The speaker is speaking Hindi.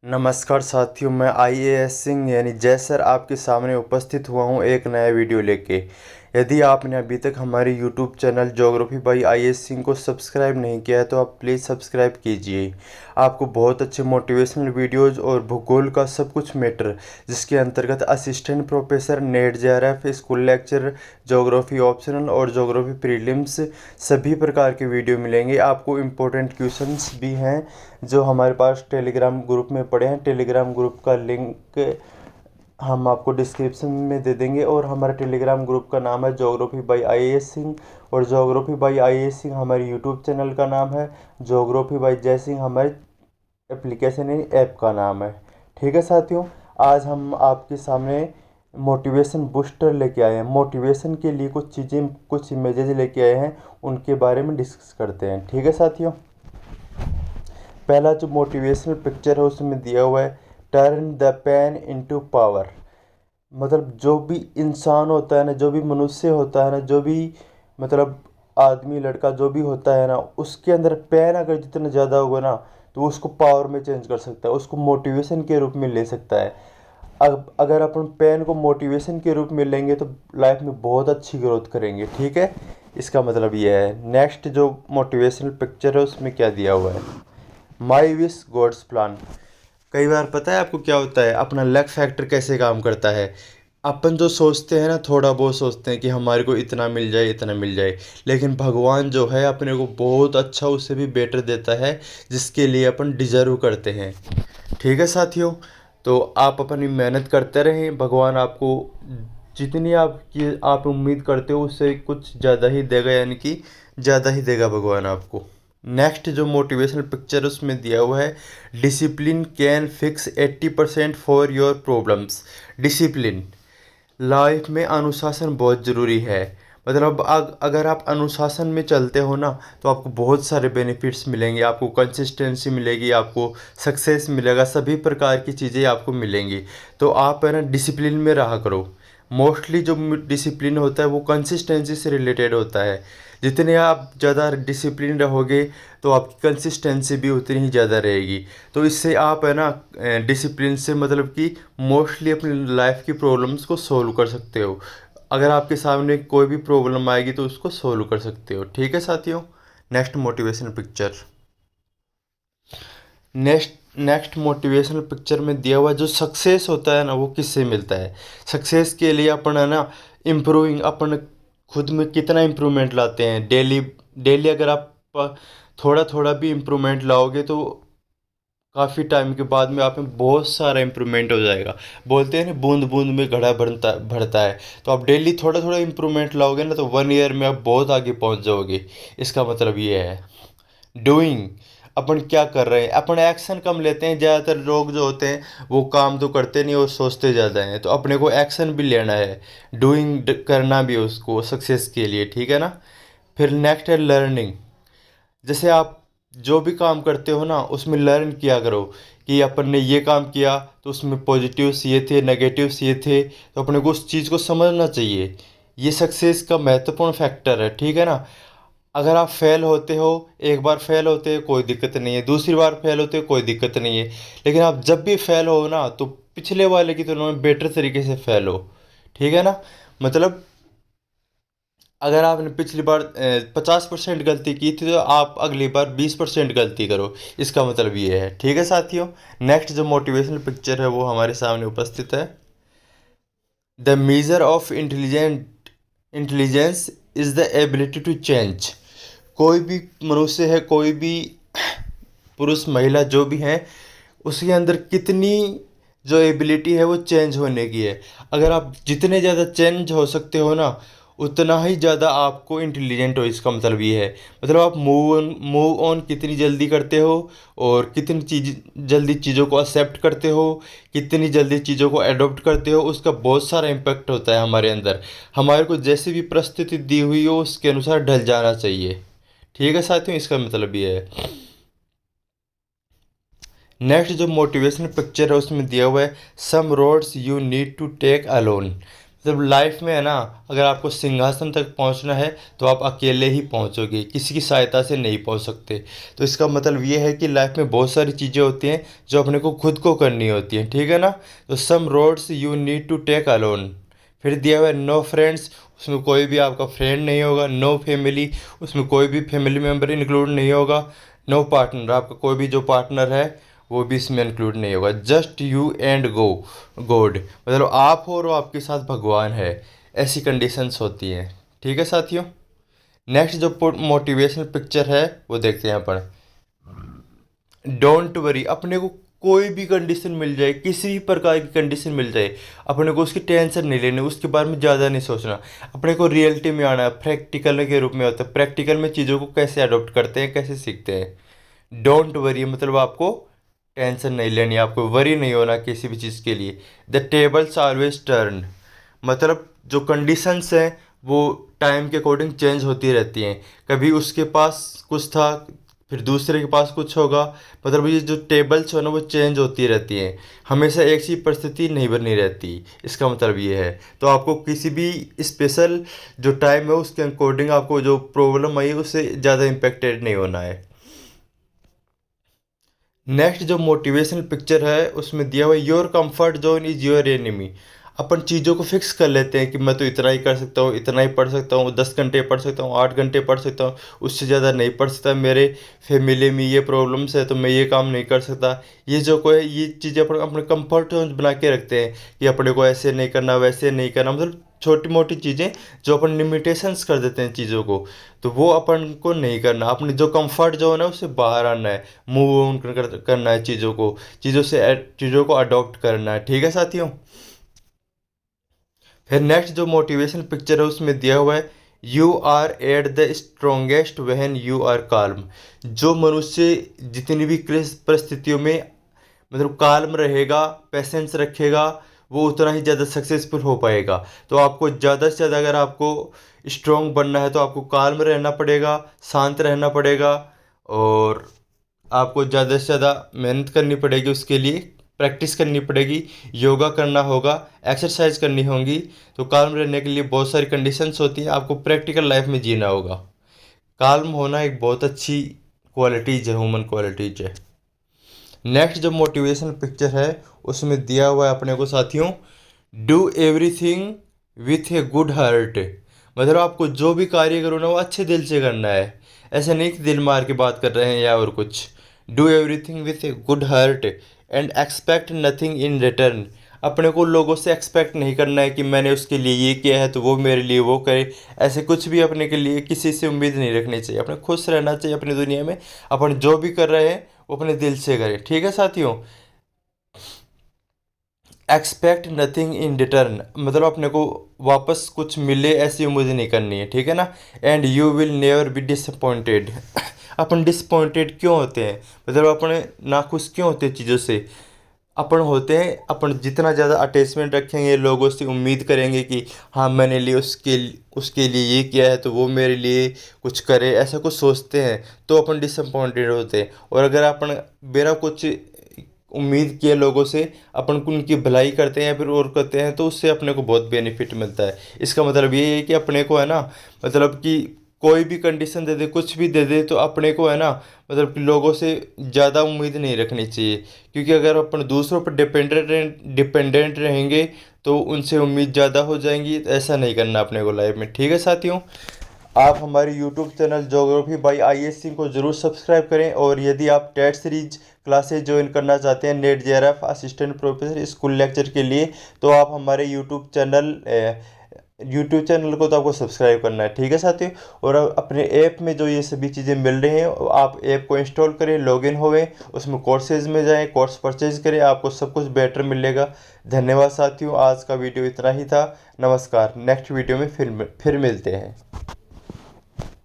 नमस्कार साथियों, मैं आईएएस सिंह यानी जय सर आपके सामने उपस्थित हुआ हूँ एक नया वीडियो लेके। यदि आपने अभी तक हमारे YouTube channel geography by IAS Singh को सब्सक्राइब नहीं किया है तो आप प्लीज़ सब्सक्राइब कीजिए। आपको बहुत अच्छे मोटिवेशनल वीडियोज़ और भूगोल का सब कुछ मैटर, जिसके अंतर्गत assistant professor, net JRF, school lecture, geography optional और ज्योग्राफी प्रीलिम्स सभी प्रकार के वीडियो मिलेंगे। आपको इम्पोर्टेंट क्वेश्चंस भी हैं जो हमारे पास टेलीग्राम ग्रुप में पड़े हैं। टेलीग्राम ग्रुप का लिंक हम आपको डिस्क्रिप्शन में दे देंगे और हमारे टेलीग्राम ग्रुप का नाम है ज्योग्राफी बाई आईएएस सिंह और ज्योग्राफी बाई आईएएस सिंह हमारे यूट्यूब चैनल का नाम है। ज्योग्राफी बाई जय सिंह हमारे एप्लीकेशन ऐप का नाम है। ठीक है साथियों, आज हम आपके सामने मोटिवेशन बूस्टर लेके आए हैं। मोटिवेशन के लिए कुछ चीज़ें, कुछ इमेजेस लेके आए हैं, उनके बारे में डिस्कस करते हैं। ठीक है साथियों, पहला जो मोटिवेशनल पिक्चर है उसमें दिया हुआ है turn the pen into power. मतलब जो भी इंसान होता है ना, जो भी मनुष्य होता है ना, जो भी मतलब आदमी लड़का जो भी होता है ना, उसके अंदर पेन अगर जितना ज़्यादा होगा ना तो उसको पावर में चेंज कर सकता है, उसको मोटिवेशन के रूप में ले सकता है। अब अगर अपन पेन को मोटिवेशन के रूप में लेंगे तो लाइफ में बहुत अच्छी ग्रोथ करेंगे। ठीक है, इसका मतलब ये है। नेक्स्ट जो मोटिवेशनल पिक्चर है उसमें क्या दिया हुआ है, माई विश गॉड्स प्लान। कई बार पता है आपको क्या होता है, अपना लक फैक्टर कैसे काम करता है। अपन जो सोचते हैं ना, थोड़ा बहुत सोचते हैं कि हमारे को इतना मिल जाए, इतना मिल जाए, लेकिन भगवान जो है अपने को बहुत अच्छा, उससे भी बेटर देता है, जिसके लिए अपन डिजर्व करते हैं। ठीक है साथियों, तो आप अपनी मेहनत करते रहें, भगवान आपको जितनी आप उम्मीद करते हो उससे कुछ ज़्यादा ही देगा, यानी कि ज़्यादा ही देगा भगवान आपको। नेक्स्ट जो मोटिवेशनल पिक्चर उसमें दिया हुआ है, discipline can fix 80% for your problems. Discipline, life में अनुशासन बहुत ज़रूरी है। मतलब अगर आप अनुशासन में चलते हो ना तो आपको बहुत सारे बेनिफिट्स मिलेंगे, आपको कंसिस्टेंसी मिलेगी, आपको सक्सेस मिलेगा, सभी प्रकार की चीज़ें आपको मिलेंगी। तो आप है ना डिसिप्लिन में रहा करो। मोस्टली जो डिसिप्लिन होता है वो कंसिस्टेंसी से रिलेटेड होता है। जितने आप ज़्यादा डिसिप्लिन रहोगे तो आपकी कंसिस्टेंसी भी उतनी ही ज़्यादा रहेगी। तो इससे आप है ना डिसिप्लिन से मतलब कि मोस्टली अपनी लाइफ की प्रॉब्लम्स को सोल्व कर सकते हो। अगर आपके सामने कोई भी प्रॉब्लम आएगी तो उसको सोल्व कर सकते हो। ठीक है साथियों, next motivational picture. Next motivational picture में दिया हुआ जो सक्सेस होता है ना वो किससे मिलता है। सक्सेस के लिए अपन है ना इम्प्रूविंग, अपन खुद में कितना इम्प्रूवमेंट लाते हैं डेली। डेली अगर आप थोड़ा थोड़ा भी इम्प्रूवमेंट लाओगे तो काफ़ी टाइम के बाद में आप में बहुत सारा इम्प्रूवमेंट हो जाएगा। बोलते हैं ना बूंद बूंद में घड़ा भरता भरता है। तो आप डेली थोड़ा थोड़ा इम्प्रूवमेंट लाओगे ना तो 1 ईयर में आप बहुत आगे पहुंच जाओगे। इसका मतलब ये है। डूइंग, अपन क्या कर रहे हैं, अपन एक्शन कम लेते हैं। ज़्यादातर लोग जो होते हैं वो काम तो करते नहीं और सोचते ज़्यादा हैं। तो अपने को एक्शन भी लेना है, डूइंग करना भी उसको सक्सेस के लिए। ठीक है ना। फिर नेक्स्ट है लर्निंग। जैसे आप जो भी काम करते हो ना उसमें लर्न किया करो कि अपन ने ये काम किया तो उसमें पॉजिटिव्स ये थे, नेगेटिव्स ये थे, तो अपने को उस चीज़ को समझना चाहिए। ये सक्सेस का महत्वपूर्ण फैक्टर है। ठीक है ना। अगर आप फेल होते हो, एक बार फेल होते हो कोई दिक्कत नहीं है, दूसरी बार फेल होते हो कोई दिक्कत नहीं है, लेकिन आप जब भी फेल हो ना तो पिछले वाले की तुलना में बेटर तरीके से फेल हो। ठीक है ना। मतलब अगर आपने पिछली बार 50% गलती की थी तो आप अगली बार 20% गलती करो। इसका मतलब ये है। ठीक है साथियों, नेक्स्ट जो मोटिवेशनल पिक्चर है वो हमारे सामने उपस्थित है। The measure of intelligence is the ability to change. कोई भी मनुष्य है, कोई भी पुरुष महिला जो भी है, उसके अंदर कितनी जो एबिलिटी है वो चेंज होने की है। अगर आप जितने ज़्यादा चेंज हो सकते हो ना उतना ही ज़्यादा आपको इंटेलिजेंट हो। इसका मतलब ये है, मतलब आप मूव ऑन कितनी जल्दी करते हो और कितनी जल्दी चीज़ों को एक्सेप्ट करते हो, कितनी जल्दी चीज़ों को एडॉप्ट करते हो, उसका बहुत सारा इम्पेक्ट होता है हमारे अंदर। हमारे को जैसी भी परिस्थिति दी हुई हो उसके अनुसार ढल जाना चाहिए। ठीक है साथियों, इसका मतलब ये है। नेक्स्ट जो मोटिवेशनल पिक्चर है उसमें दिया हुआ है some roads you need to take alone. जब लाइफ में है ना, अगर आपको सिंहासन तक पहुंचना है तो आप अकेले ही पहुंचोगे, किसी की सहायता से नहीं पहुंच सकते। तो इसका मतलब ये है कि लाइफ में बहुत सारी चीज़ें होती हैं जो अपने को खुद को करनी होती हैं, ठीक है ना। तो some roads you need to take alone. फिर दिया हुआ है नो फ्रेंड्स, उसमें कोई भी आपका फ्रेंड नहीं होगा। नो फैमिली, उसमें कोई भी फैमिली मेम्बर इंक्लूड नहीं होगा। नो पार्टनर, आपका कोई भी जो पार्टनर है वो भी इसमें इंक्लूड नहीं होगा। जस्ट यू एंड गॉड, मतलब आप हो और आपके साथ भगवान है, ऐसी कंडीशंस होती हैं, ठीक है साथियों। नेक्स्ट जो मोटिवेशनल पिक्चर है वो देखते हैं अपन। डोंट वरी, अपने को कोई भी कंडीशन मिल जाए, किसी भी प्रकार की कंडीशन मिल जाए, अपने को उसकी टेंशन नहीं लेनी, उसके बारे में ज़्यादा नहीं सोचना। अपने को रियलिटी में आना है, प्रैक्टिकल के रूप में होता है। प्रैक्टिकल में चीज़ों को कैसे अडोप्ट करते हैं, कैसे सीखते हैं। डोंट वरी मतलब आपको टेंशन नहीं लेनी, आपको वरी नहीं होना किसी भी चीज़ के लिए। द टेबल्स ऑलवेज टर्न, मतलब जो कंडीशंस हैं वो टाइम के अकॉर्डिंग चेंज होती रहती हैं। कभी उसके पास कुछ था, फिर दूसरे के पास कुछ होगा। मतलब ये जो टेबल्स हो ना वो चेंज होती रहती हैं, हमेशा एक सी परिस्थिति नहीं बनी रहती। इसका मतलब ये है। तो आपको किसी भी स्पेशल जो टाइम है उसके अकॉर्डिंग आपको जो प्रॉब्लम आई है उससे ज़्यादा इम्पेक्टेड नहीं होना है। नेक्स्ट जो मोटिवेशनल पिक्चर है उसमें दिया हुआ your comfort zone is your enemy. अपन चीज़ों को फिक्स कर लेते हैं कि मैं तो इतना ही कर सकता हूँ, इतना ही पढ़ सकता हूँ, 10 घंटे पढ़ सकता हूँ, 8 घंटे पढ़ सकता हूँ, उससे ज़्यादा नहीं पढ़ सकता। मेरे फैमिली में ये प्रॉब्लम्स है तो मैं ये काम नहीं कर सकता। ये जो कोई ये चीज़ें अपन अपने कंफर्ट जोन बना के रखते हैं कि अपने को ऐसे नहीं करना, वैसे नहीं करना, मतलब छोटी मोटी चीज़ें जो अपन लिमिटेशंस कर देते हैं चीज़ों को, तो वो अपन को नहीं करना। अपने जो कंफर्ट जोन है उससे बाहर आना है, मूव ऑन करना है चीज़ों को, चीज़ों को अडॉप्ट करना है, ठीक है साथियों। फिर नेक्स्ट जो मोटिवेशन पिक्चर है उसमें दिया हुआ है you are at the strongest when you are calm. जो मनुष्य जितनी भी परिस्थितियों में मतलब काल्म रहेगा, पेशेंस रखेगा, वो उतना ही ज़्यादा सक्सेसफुल हो पाएगा। तो आपको ज़्यादा से ज़्यादा अगर आपको स्ट्रोंग बनना है तो आपको काल्म रहना पड़ेगा, शांत रहना पड़ेगा, और आपको ज़्यादा से ज़्यादा मेहनत करनी पड़ेगी, उसके लिए प्रैक्टिस करनी पड़ेगी, योगा करना होगा, एक्सरसाइज करनी होगी। तो काल्म रहने के लिए बहुत सारी कंडीशंस होती हैं, आपको प्रैक्टिकल लाइफ में जीना होगा। काल्म होना एक बहुत अच्छी क्वालिटीज़ है, ह्यूमन क्वालिटीज़ है। नेक्स्ट जो मोटिवेशनल पिक्चर है उसमें दिया हुआ है अपने को साथियों, do everything with a good heart. मतलब आपको जो भी कार्य करो ना वो अच्छे दिल से करना है, ऐसा नहीं कि दिल मार के बात कर रहे हैं या और कुछ। Do everything with a good heart and expect nothing in return. अपने को लोगों से एक्सपेक्ट नहीं करना है कि मैंने उसके लिए ये किया है तो वो मेरे लिए वो करे। ऐसे कुछ भी अपने के लिए किसी से उम्मीद नहीं रखनी चाहिए। अपने खुश रहना चाहिए अपनी दुनिया में। अपन जो भी कर रहे हैं वो अपने दिल से करें, ठीक है साथियों। एक्सपेक्ट नथिंग इन रिटर्न मतलब अपने को वापस कुछ मिले ऐसी उम्मीद नहीं करनी है, ठीक है ना। And you will never be disappointed. Upon disappointed क्यों होते हैं, मतलब अपने नाखुश क्यों होते हैं चीज़ों से। अपन होते हैं, अपन जितना ज़्यादा अटैचमेंट रखेंगे लोगों से, उम्मीद करेंगे कि हाँ मैंने लिए उसके लिए ये किया है तो वो मेरे लिए कुछ करे, ऐसा कुछ सोचते हैं, तो अपन डिसअपॉइंटेड होते हैं। और अगर अपन बिना कुछ उम्मीद किए लोगों से अपन को उनकी भलाई करते हैं या फिर और करते हैं तो उससे अपने को बहुत बेनिफिट मिलता है। इसका मतलब ये है कि अपने को है ना, मतलब कि कोई भी कंडीशन दे दे, कुछ भी दे दे, तो अपने को है ना, मतलब कि लोगों से ज़्यादा उम्मीद नहीं रखनी चाहिए। क्योंकि अगर अपन दूसरों पर डिपेंडेंट रहेंगे तो उनसे उम्मीद ज़्यादा हो जाएंगी। तो ऐसा नहीं करना अपने को लाइफ में, ठीक है साथियों। आप हमारे YouTube channel geography by ISC को ज़रूर सब्सक्राइब करें। और यदि आप टेट सीरीज क्लासेज ज्वाइन करना चाहते हैं net JRF assistant professor school lecture के लिए, तो आप हमारे यूट्यूब चैनल को तो आपको सब्सक्राइब करना है, ठीक है साथियों। और अपने ऐप में जो ये सभी चीज़ें मिल रही हैं आप ऐप को इंस्टॉल करें, लॉगिन होवें, उसमें कोर्सेज में जाएं, कोर्स परचेज करें, आपको सब कुछ बेटर मिलेगा। धन्यवाद साथियों, आज का वीडियो इतना ही था। नमस्कार, नेक्स्ट वीडियो में फिर मिलते हैं।